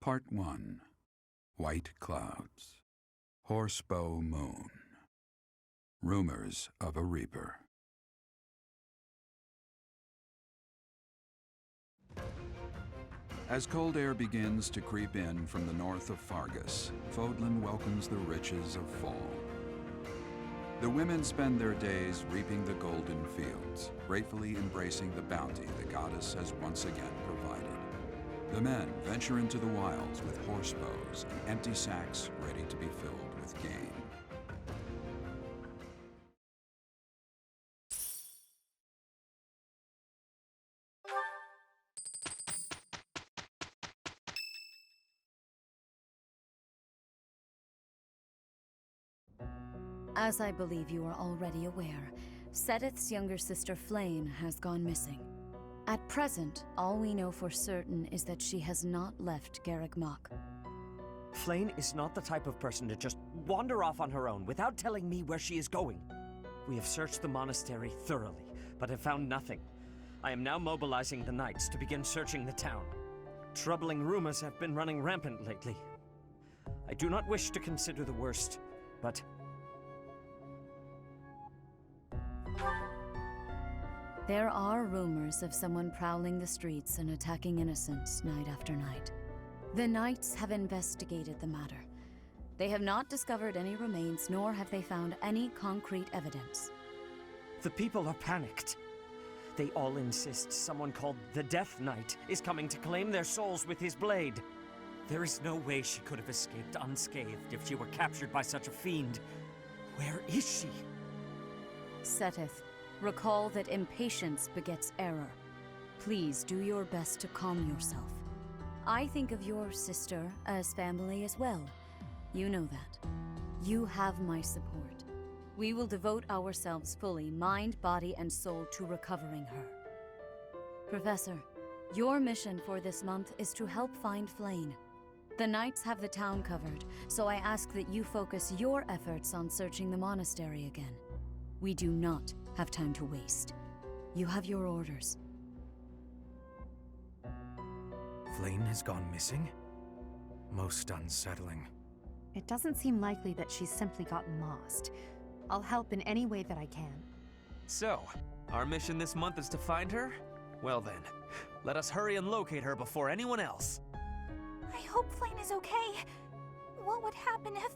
Part 1. White Clouds. Horsebow Moon. Rumors of a Reaper. As cold air begins to creep in from the north of Fargus, Fodlan welcomes the riches of fall. The women spend their days reaping the golden fields, gratefully embracing the bounty the goddess has once again provided. The men venture into the wilds with horsebows and empty sacks ready to be filled with game. As I believe you are already aware, Seteth's younger sister Flayn has gone missing. At present, all we know for certain is that she has not left Garreg Mach. Flayn is not the type of person to just wander off on her own without telling me where she is going. We have searched the monastery thoroughly, but have found nothing. I am now mobilizing the knights to begin searching the town. Troubling rumors have been running rampant lately. I do not wish to consider the worst, but... There are rumors of someone prowling the streets and attacking innocents night after night. The Knights have investigated the matter. They have not discovered any remains, nor have they found any concrete evidence. The people are panicked. They all insist someone called the Death Knight is coming to claim their souls with his blade. There is no way she could have escaped unscathed if she were captured by such a fiend. Where is she? Seteth, recall that impatience begets error. Please do your best to calm yourself. I think of your sister as family as well. You know that. You have my support. We will devote ourselves fully, mind, body, and soul to recovering her. Professor, your mission for this month is to help find Flayn. The Knights have the town covered, so I ask that you focus your efforts on searching the monastery again. We do not have time to waste. You have your orders. Flayn has gone missing? Most unsettling. It doesn't seem likely that she's simply gotten lost. I'll help in any way that I can. So, our mission this month is to find her? Well then, let us hurry and locate her before anyone else. I hope Flayn is okay. What would happen if...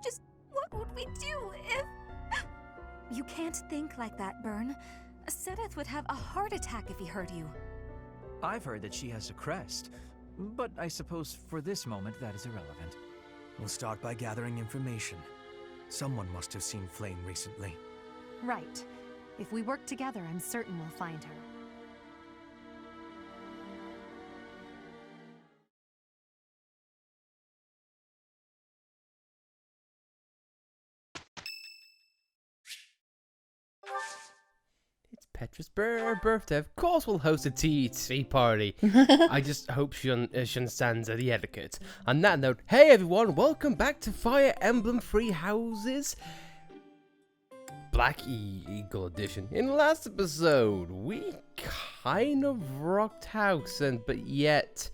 Just what would we do if... You can't think like that, Byrne. Seteth would have a heart attack if he heard you. I've heard that she has a crest, but I suppose for this moment that is irrelevant. We'll start by gathering information. Someone must have seen Flayn recently. Right. If we work together, I'm certain we'll find her. It's Petra's birthday. Of course we'll host a tea party. I just hope she understands the etiquette. On that note, hey everyone, welcome back to Fire Emblem Three Houses. Black Eagle Edition. In the last episode, we kind of rocked house, but yet,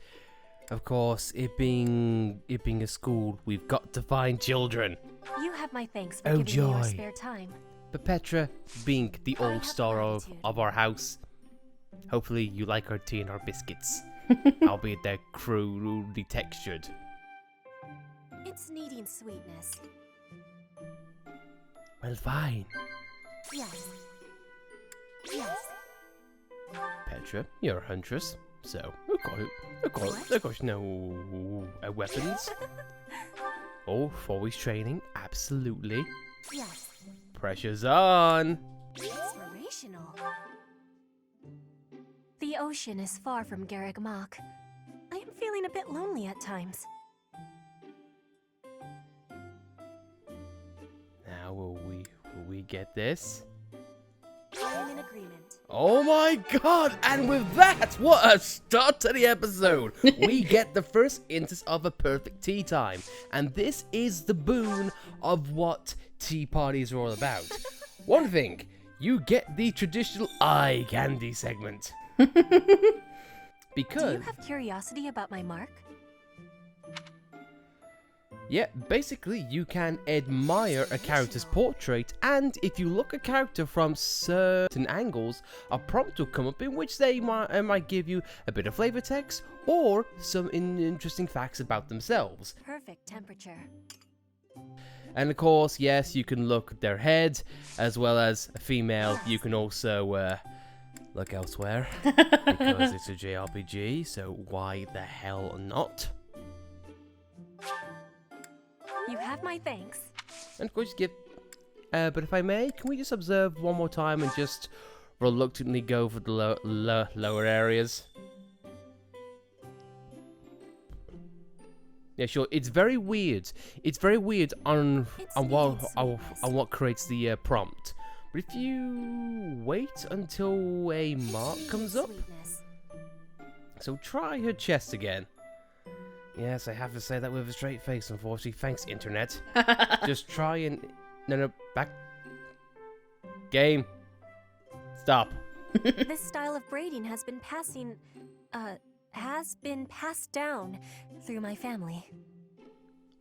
of course, it being a school, we've got to find children. You have my thanks for giving me your spare time. But Petra, being the old star of our house, hopefully you like our tea and our biscuits, albeit they're crudely textured. It's needing sweetness. Well, fine. Yes. Yes. Petra, you're a huntress, so of course, no weapons. Oh, always training, absolutely. Yes. Pressure's on. Inspirational. The ocean is far from Garreg Mach. I am feeling a bit lonely at times. Now will we get this? I'm in agreement. Oh my god! And with that, what a start to the episode! We get the first instance of a perfect tea time, and this is the boon of what tea parties are all about. One thing, you get the traditional eye candy segment. Because... Do you have curiosity about my mark? Yeah, basically you can admire a character's portrait, and if you look at a character from certain angles, a prompt will come up in which they might give you a bit of flavor text or some interesting facts about themselves. Perfect temperature. And of course, yes, you can look at their head, as well as a female. You can also look elsewhere, because it's a JRPG, so why the hell not? You have my thanks. And of course, but if I may, can we just observe one more time and just reluctantly go for the lower areas? Yeah, sure. It's very weird. It's very weird on what creates the prompt. But if you wait until a mark comes up, so try her chest again. Yes, I have to say that with a straight face, unfortunately. Thanks, internet. Just try and... No, back. Game. Stop. This style of braiding has been passed down through my family.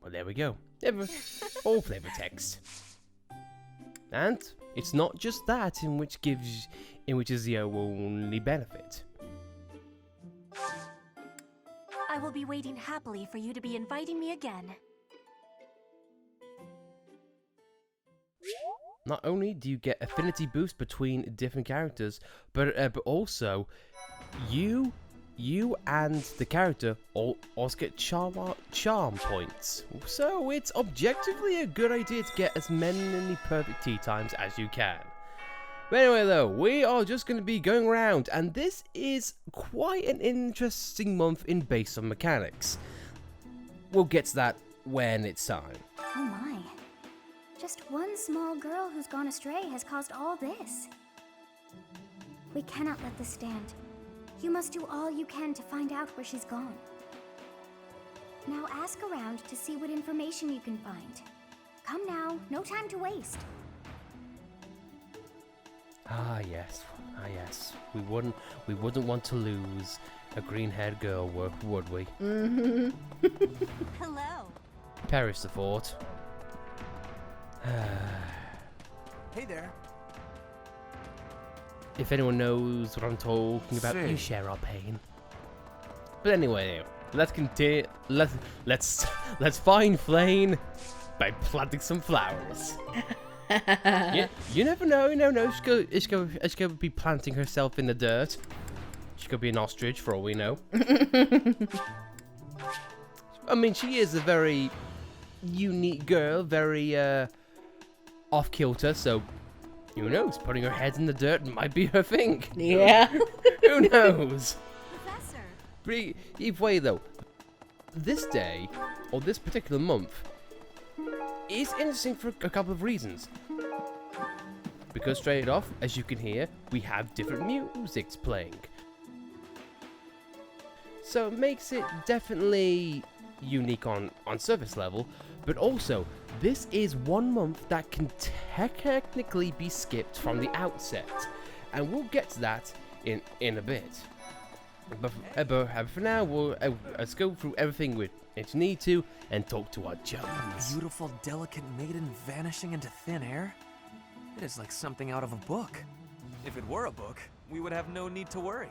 Well, there we go. All flavor text. And it's not just that in which is the only benefit. I will be waiting happily for you to be inviting me again. Not only do you get affinity boost between different characters, but also you and the character also get charm points. So it's objectively a good idea to get as many perfect tea times as you can. But anyway though, we are just going to be going around, and this is quite an interesting month in based on mechanics. We'll get to that when it's time. Oh my. Just one small girl who's gone astray has caused all this. We cannot let this stand. You must do all you can to find out where she's gone. Now ask around to see what information you can find. Come now, no time to waste. Ah yes. We wouldn't want to lose a green-haired girl, would we? Hello. Perish the fort. Hey there. If anyone knows what I'm talking about, you share our pain. But anyway, let's continue. Let's find Flayn by planting some flowers. Yeah, you never know. She's gonna be planting herself in the dirt. She could be an ostrich for all we know. I mean, she is a very unique girl, very off kilter. So who knows? Putting her head in the dirt might be her thing. Yeah. Who knows? Professor. But either way, though, this day or this particular month is interesting for a couple of reasons. Because straight off, as you can hear, we have different musics playing. So it makes it definitely unique on surface level, but also this is one month that can technically be skipped from the outset, and we'll get to that in a bit. But for now, let's go through everything we need to and talk to our chums. Beautiful, delicate maiden vanishing into thin air? It is like something out of a book. If it were a book, we would have no need to worry.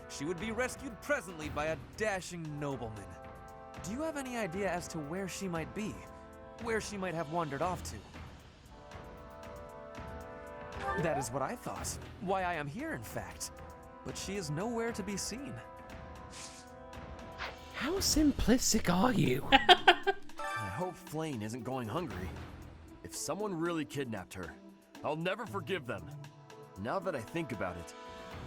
She would be rescued presently by a dashing nobleman. Do you have any idea as to where she might be? Where she might have wandered off to? That is what I thought. Why I am here, in fact. But she is nowhere to be seen. How simplistic are you? I hope Flayn isn't going hungry. If someone really kidnapped her, I'll never forgive them. Now that I think about it,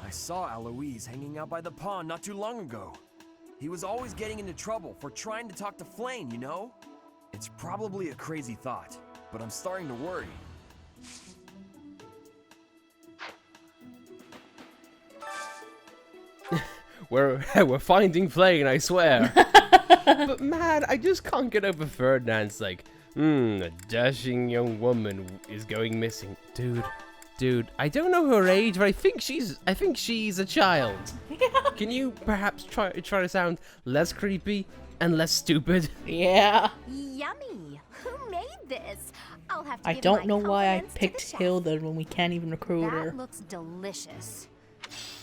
I saw Alois hanging out by the pond not too long ago. He was always getting into trouble for trying to talk to Flayn, you know? It's probably a crazy thought, but I'm starting to worry. We're finding Flayn, I swear. But man, I just can't get over Ferdinand's like, a dashing young woman is going missing. Dude, I don't know her age, but I think she's a child. Can you perhaps try to sound less creepy? and less stupid. Yeah. Yummy! Who made this? I'll have to I give don't my know why I compliments to picked the chef. Hilda when we can't even recruit her. That looks delicious.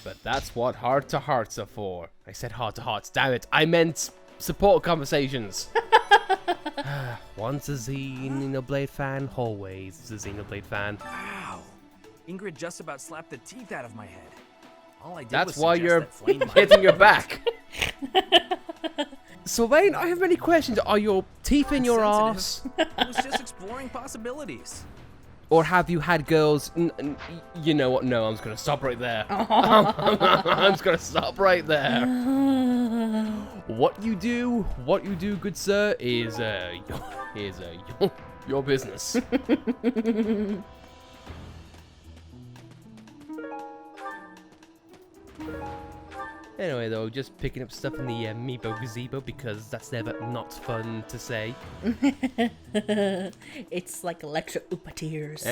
But that's what heart-to-hearts are for. I said heart-to-hearts, damn it. I meant support conversations. Once a Xenoblade fan, always a Xenoblade fan. Ow! Ingrid just about slapped the teeth out of my head. All I did That's was why suggest you're that Flayn might- hitting your back. Sylvain, I have many questions. Are your teeth in your arse? I was just exploring possibilities. Or have you had girls... you know what? No, I'm just going to stop right there. I'm just going to stop right there. What you do, good sir, is your business. Anyway, though, just picking up stuff in the Meebo gazebo because that's never not fun to say. It's like electric uppeteers.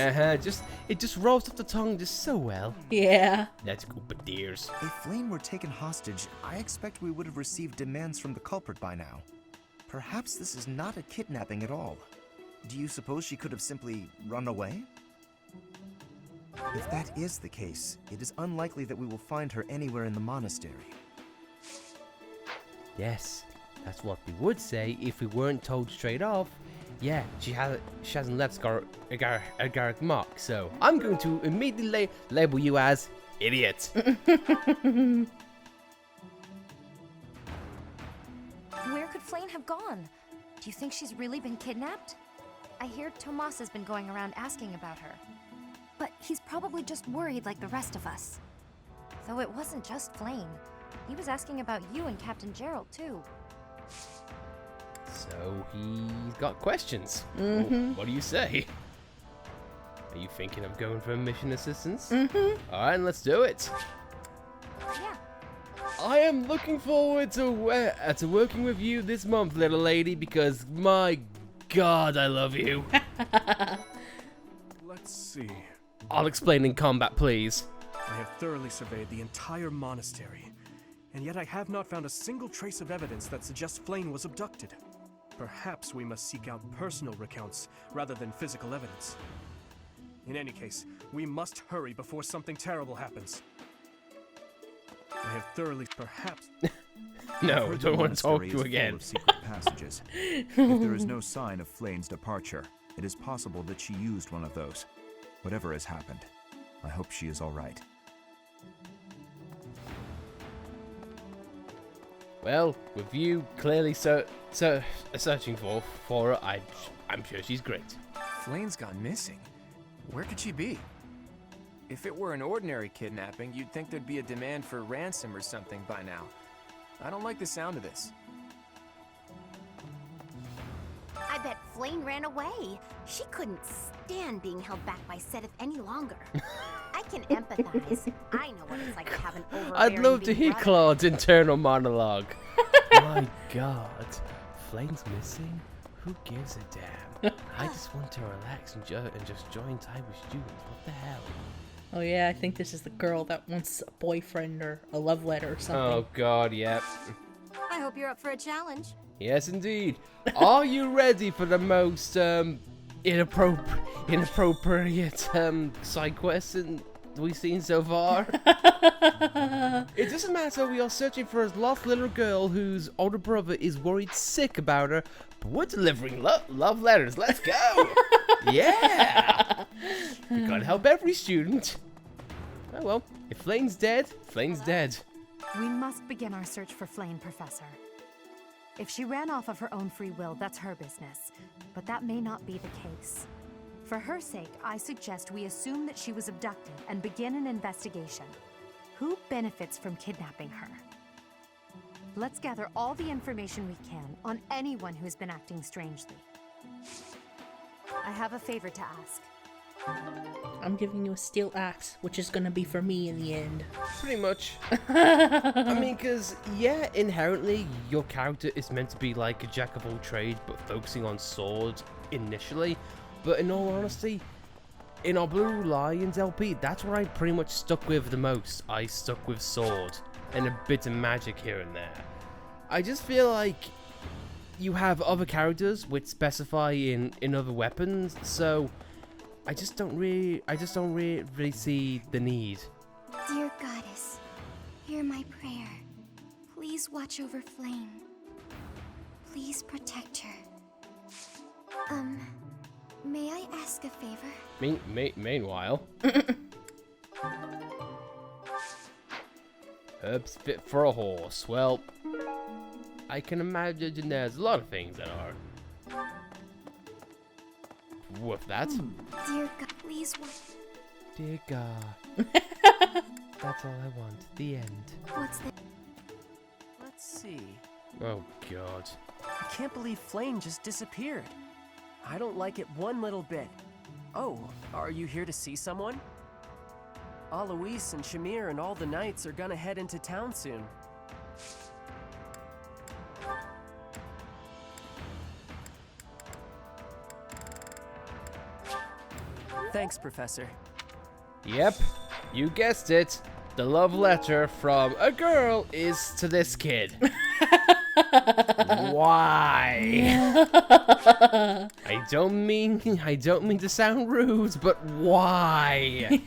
It just rolls off the tongue just so well. Yeah. That's uppeteers. If Flayn were taken hostage, I expect we would have received demands from the culprit by now. Perhaps this is not a kidnapping at all. Do you suppose she could have simply run away? If that is the case, it is unlikely that we will find her anywhere in the monastery. Yes, that's what we would say if we weren't told straight off. Yeah, she hasn't left a Garrick mark, so I'm going to immediately label you as idiot. Where could Flayn have gone? Do you think she's really been kidnapped? I hear Tomas has been going around asking about her. But he's probably just worried like the rest of us. Though it wasn't just Flayn. He was asking about you and Captain Gerald, too. So he's got questions. What do you say? Are you thinking of going for mission assistance? Alright, let's do it. Yeah. I am looking forward to working with you this month, little lady, because my god, I love you. Let's see. I'll explain in combat, please. I have thoroughly surveyed the entire monastery, and yet I have not found a single trace of evidence that suggests Flayn was abducted. Perhaps we must seek out personal recounts rather than physical evidence. In any case, we must hurry before something terrible happens. I have thoroughly, perhaps... No, I don't want to talk to you again. Full of secret passages. If there is no sign of Flayn's departure, it is possible that she used one of those. Whatever has happened, I hope she is all right. Well, with you clearly searching for her, I'm sure she's great. Flayn's gone missing. Where could she be? If it were an ordinary kidnapping, you'd think there'd be a demand for ransom or something by now. I don't like the sound of this. I bet Flayn ran away. She couldn't stand being held back by Seth any longer. I can empathize. I know what it's like to have an overbearing I'd love to big hear brother. Claude's internal monologue. My god, Flayn's missing? Who gives a damn? I just want to relax and just join time with students. What the hell? Oh yeah, I think this is the girl that wants a boyfriend or a love letter or something. Oh god, yep. I hope you're up for a challenge. Yes, indeed. Are you ready for the most inappropriate side quest we've seen so far? It doesn't matter. We are searching for a lost little girl whose older brother is worried sick about her, but we're delivering love letters. Let's go! Yeah! We gotta help every student. Oh well, if Flayn's dead, Flayn's dead. We must begin our search for Flayn, Professor. If she ran off of her own free will, that's her business. But that may not be the case. For her sake, I suggest we assume that she was abducted and begin an investigation. Who benefits from kidnapping her? Let's gather all the information we can on anyone who's been acting strangely. I have a favor to ask. I'm giving you a steel axe, which is gonna be for me in the end. Pretty much. I mean, because, yeah, inherently, your character is meant to be like a jack of all trades, but focusing on swords initially. But in all honesty, in our Blue Lions LP, that's where I pretty much stuck with the most. I stuck with sword and a bit of magic here and there. I just feel like you have other characters which specify in other weapons, so I just don't really see the need. Dear Goddess, hear my prayer. Please watch over Flayn. Please protect her. May I ask a favor? Meanwhile, herbs fit for a horse. Well, I can imagine there's a lot of things that are worth that. Dear God, please watch. Dear God. That's all I want. The end. What's that? Let's see. Oh, God. I can't believe Flayn just disappeared. I don't like it one little bit. Oh, are you here to see someone? Alois and Shamir and all the knights are gonna head into town soon. Thanks, Professor. Yep, you guessed it. The love letter from a girl is to this kid. Why? I don't mean to sound rude, but why?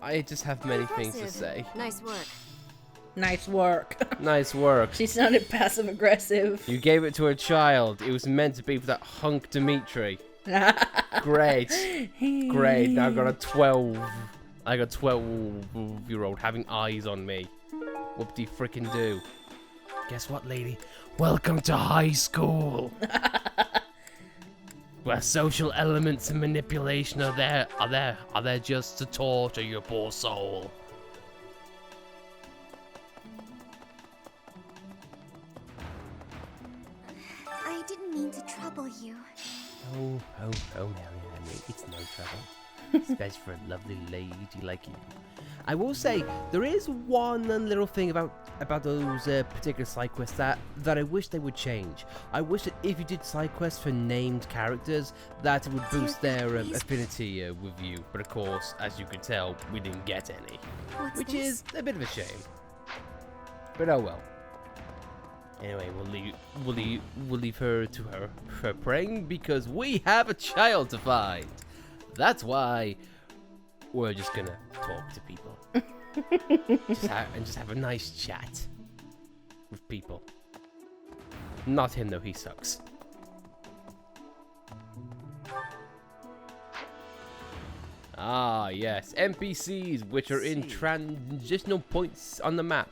I just have many things to say. Nice work. Nice work. Nice work. She sounded passive aggressive. You gave it to a child. It was meant to be for that hunk Dimitri. Great. Great. Now I got a 12. I got 12-year-old having eyes on me. What do you freaking do? Guess what, lady? Welcome to high school. Where social elements and manipulation are there just to torture your poor soul. I didn't mean to trouble you. Oh, no, it's no trouble. Especially for a lovely lady like you. I will say, there is one little thing about those particular side quests that I wish they would change. I wish that if you did side quests for named characters, that it would boost their affinity with you. But of course, as you could tell, we didn't get any. Which is a bit of a shame. But oh well. Anyway, we'll leave her to her praying because we have a child to find. That's why we're just gonna talk to people. just have a nice chat with people. Not him though, he sucks. Ah yes, NPCs which are in transitional points on the map.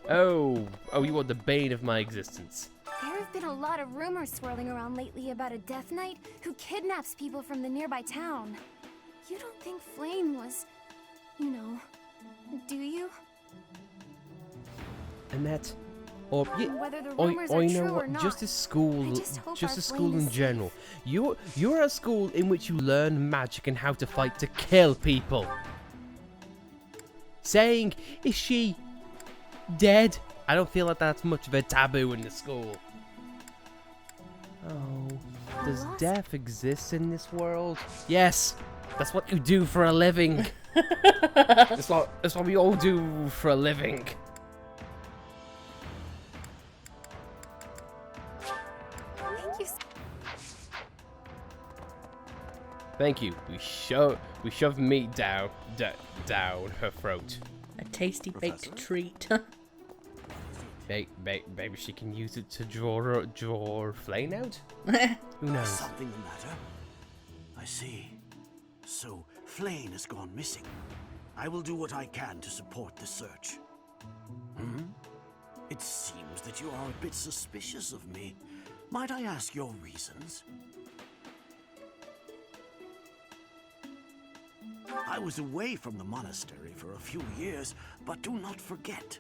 Oh, you are the bane of my existence. There have been a lot of rumors swirling around lately about a Death Knight who kidnaps people from the nearby town. You don't think Flayn was, you know, do you? Annette, or Whether the rumors are you know true what? or not, Just as school Flayn in is general. You're a school in which you learn magic and how to fight to kill people. Saying, is she dead? I don't feel like that's much of a taboo in the school. Oh, does death exist in this world? Yes, that's what you do for a living. That's what we all do for a living. Thank you. We shove meat down her throat. A tasty baked treat. Maybe she can use it to draw Flayn out? Who knows? Something the matter? I see. So, Flayn has gone missing. I will do what I can to support the search. It seems that you are a bit suspicious of me. Might I ask your reasons? I was away from the monastery for a few years, but do not forget,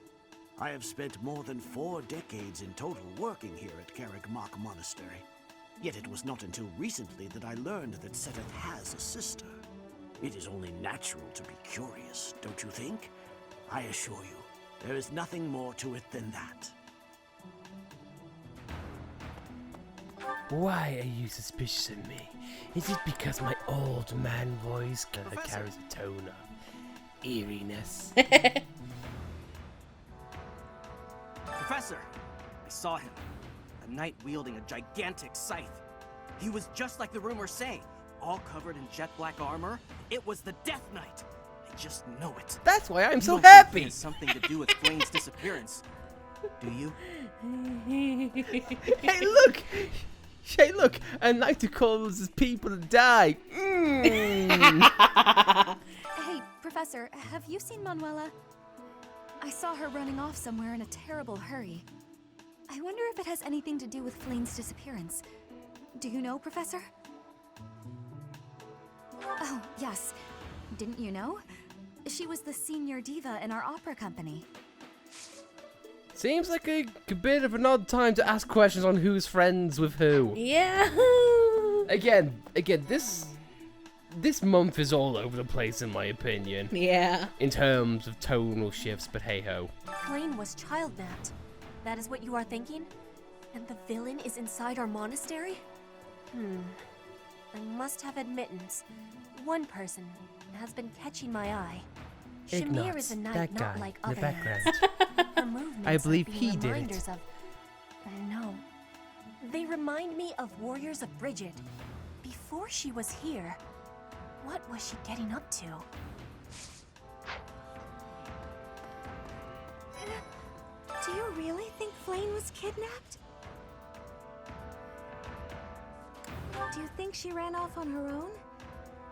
I have spent more than 4 decades in total working here at Carrigmock Monastery. Yet it was not until recently that I learned that Seteth has a sister. It is only natural to be curious, don't you think? I assure you, there is nothing more to it than that. Why are you suspicious of me? Is it because my old man voice carries a tone of eeriness? Professor! I saw him. A knight wielding a gigantic scythe. He was just like the rumors say, all covered in jet black armor. It was the Death Knight. I just know it. That's why I'm You so don't think happy. it has something to do with Flayn's disappearance, do you? Hey, look! Hey, look! A knight who causes people to die. Hey, Professor, have you seen Manuela? I saw her running off somewhere in a terrible hurry. I wonder if it has anything to do with Flayn's disappearance. Do you know, Professor? Oh, yes. Didn't you know? She was the senior diva in our opera company. Seems like a bit of an odd time to ask questions on who's friends with who. Yeah. Again, this month is all over the place in my opinion. Yeah. In terms of tonal shifts, but hey ho. Flayn was child-napped. That is what you are thinking? And the villain is inside our monastery? I must have admittance. One person has been catching my eye. Shamir is a knight that not guy like in the other background. knights. Her movements I believe have been he did it. reminders of... No. They remind me of warriors of Bridget. Before she was here, what was she getting up to? Do you really think Flayn was kidnapped? Do you think she ran off on her own?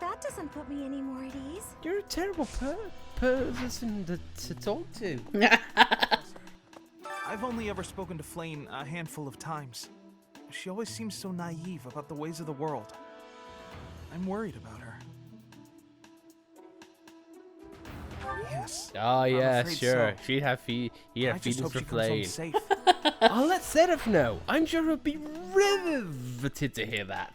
That doesn't put me any more at ease. You're a terrible person to talk to. I've only ever spoken to Flayn a handful of times. She always seems so naive about the ways of the world. I'm worried about her. Yes. Oh yeah, afraid sure. so. She'd have feelings hope for she comes home Flayn. safe. I'll let Seraph know. I'm sure he'll be riveted to hear that.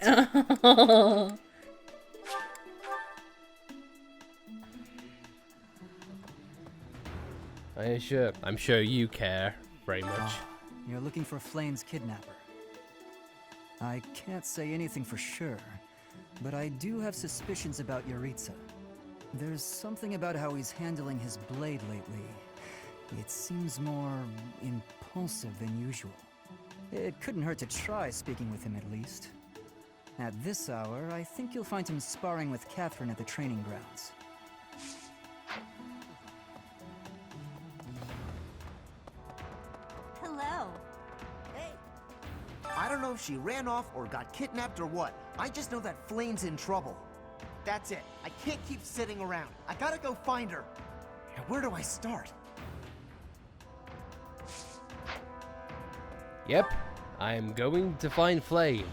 I'm sure you care very much. You're looking for Flayn's kidnapper. I can't say anything for sure, but I do have suspicions about Yaritza. There's something about how he's handling his blade lately. It seems more impulsive than usual. It couldn't hurt to try speaking with him at least. At this hour, I think you'll find him sparring with Catherine at the training grounds. Hello. Hey! I don't know if she ran off or got kidnapped or what. I just know that Flayn's in trouble. That's it. I can't keep sitting around. I gotta go find her. And where do I start? Yep, I'm going to find Flayn.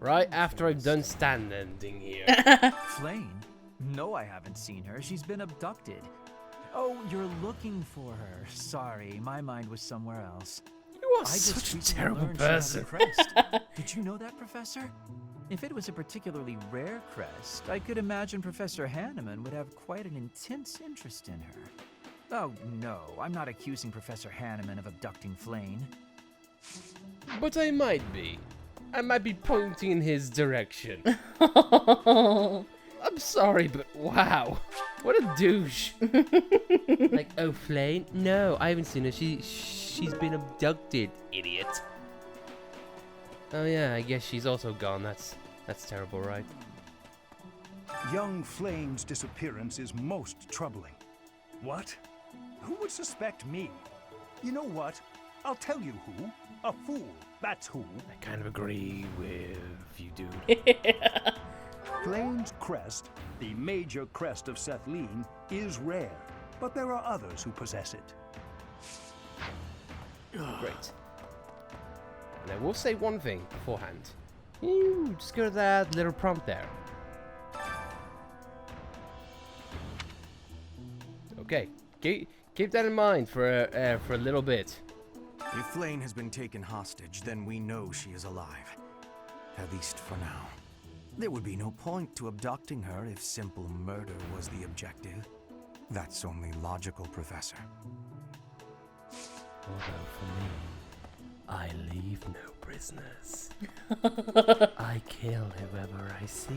Right after I've done stand ending here. Flayn? No, I haven't seen her. She's been abducted. Oh, you're looking for her. Sorry, my mind was somewhere else. You are I just such a recently terrible learned she had a person. crest. Did you know that, Professor? If it was a particularly rare crest, I could imagine Professor Hanneman would have quite an intense interest in her. Oh, no, I'm not accusing Professor Hanneman of abducting Flayn. But I might be. I might be pointing in his direction. I'm sorry, but wow. What a douche. Like, oh, Flayn? No, I haven't seen her. She's been abducted, idiot. Oh yeah, I guess she's also gone. That's terrible, right? Young Flayn's disappearance is most troubling. What? Who would suspect me? You know what? I'll tell you who. A fool. That's who. I kind of agree with you, dude. Flayn's crest, the major crest of Sethlin, is rare, but there are others who possess it. Great. And I will say one thing beforehand. You just go to that little prompt there. Okay, keep that in mind for a little bit. If Flayn has been taken hostage, then we know she is alive. At least for now. There would be no point to abducting her if simple murder was the objective. That's only logical, Professor. Although for me, I leave no prisoners. I kill whoever I see.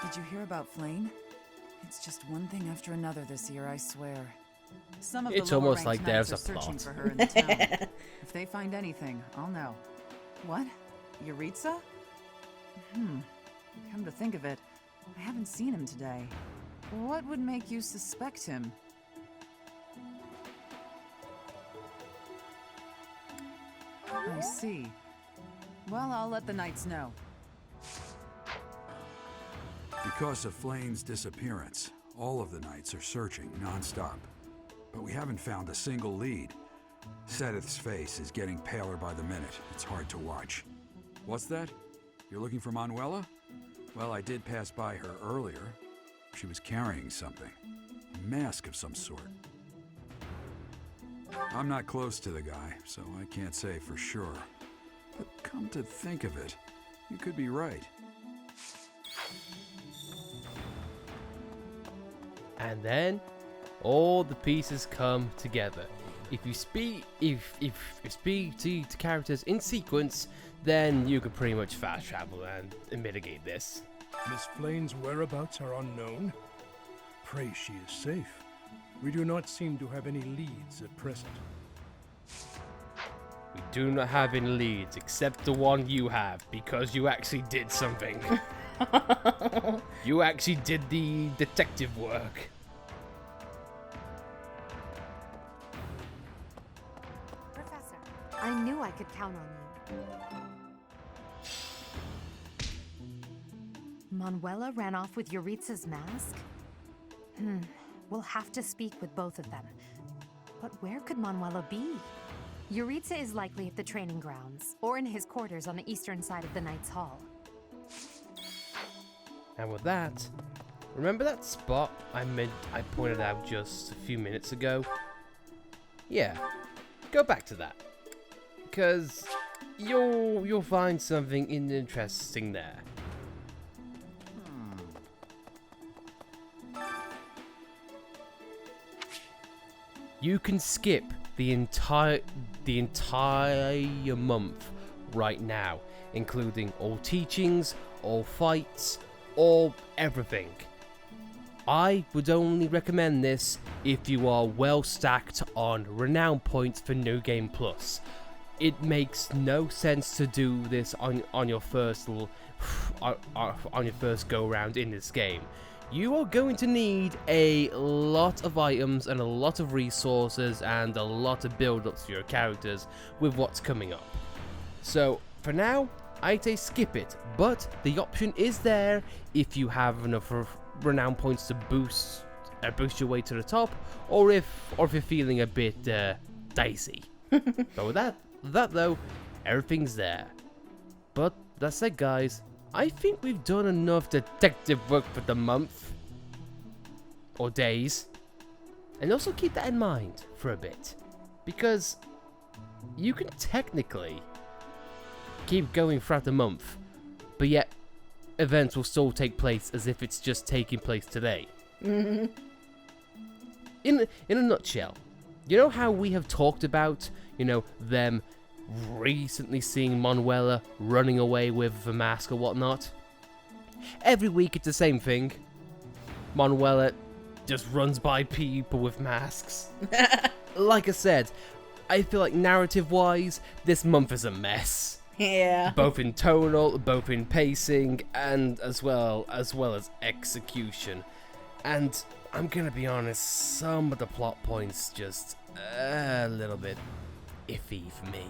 Did you hear about Flayn? It's just one thing after another this year, I swear. Some of It's the almost lower-ranked like there's knights a are searching plot. for her in the town. If they find anything, I'll know. What? Yuritsa? Come to think of it, I haven't seen him today. What would make you suspect him? I see. Well, I'll let the knights know. Because of Flayn's disappearance, all of the knights are searching non-stop. But we haven't found a single lead. Seteth's face is getting paler by the minute. It's hard to watch. What's that? You're looking for Manuela? Well, I did pass by her earlier. She was carrying something. A mask of some sort. I'm not close to the guy, so I can't say for sure. But come to think of it, you could be right. And then all the pieces come together. If you speak to characters in sequence, then you can pretty much fast travel and mitigate this. Miss Flayn's whereabouts are unknown. Pray she is safe. We do not seem to have any leads at present. We do not have any leads except the one you have, because you actually did something. You actually did the detective work. Professor, I knew I could count on you. Manuela ran off with Yuritsa's mask? We'll have to speak with both of them. But where could Manuela be? Yuritsa is likely at the training grounds, or in his quarters on the eastern side of the Knight's Hall. And with that, remember that spot I pointed out just a few minutes ago? Yeah, go back to that, because you'll find something interesting there. You can skip the entire month right now, including all teachings, all fights, all everything. I would only recommend this if you are well stacked on renown points for New Game Plus. It makes no sense to do this on your first on your first go round in this game. You are going to need a lot of items and a lot of resources and a lot of build-ups for your characters with what's coming up. So for now, I'd say skip it, but the option is there if you have enough renown points to boost your way to the top, or if you're feeling a bit dicey. But with that though, everything's there. But that said, guys, I think we've done enough detective work for the month. Or days. And also keep that in mind for a bit. Because you can technically keep going throughout the month, but yet events will still take place as if it's just taking place today. In a nutshell, you know how we have talked about, them recently seeing Manuela running away with the mask or whatnot? Every week it's the same thing. Manuela just runs by people with masks. Like I said, I feel like narrative-wise, this month is a mess. Yeah. Both in tonal, both in pacing, and as well as execution. And I'm gonna be honest, some of the plot points just a little bit iffy for me.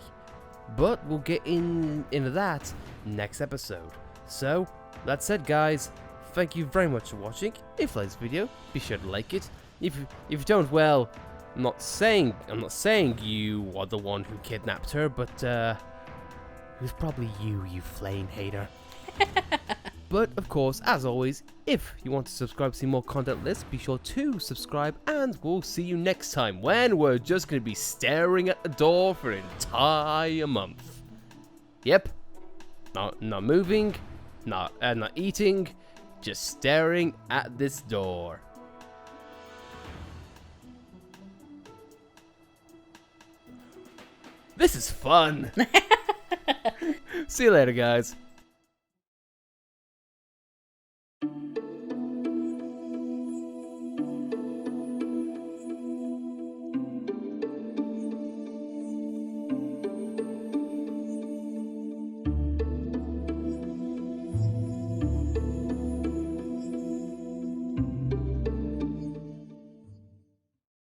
But we'll get into that next episode. So, that said, guys, thank you very much for watching. If you like this video, be sure to like it. If you don't, well, I'm not saying you are the one who kidnapped her, but it was probably you Flayn hater. But of course, as always, if you want to subscribe to see more content like this, be sure to subscribe, and we'll see you next time when we're just going to be staring at the door for an entire month. Yep, not moving, not eating, just staring at this door. This is fun. See you later, guys.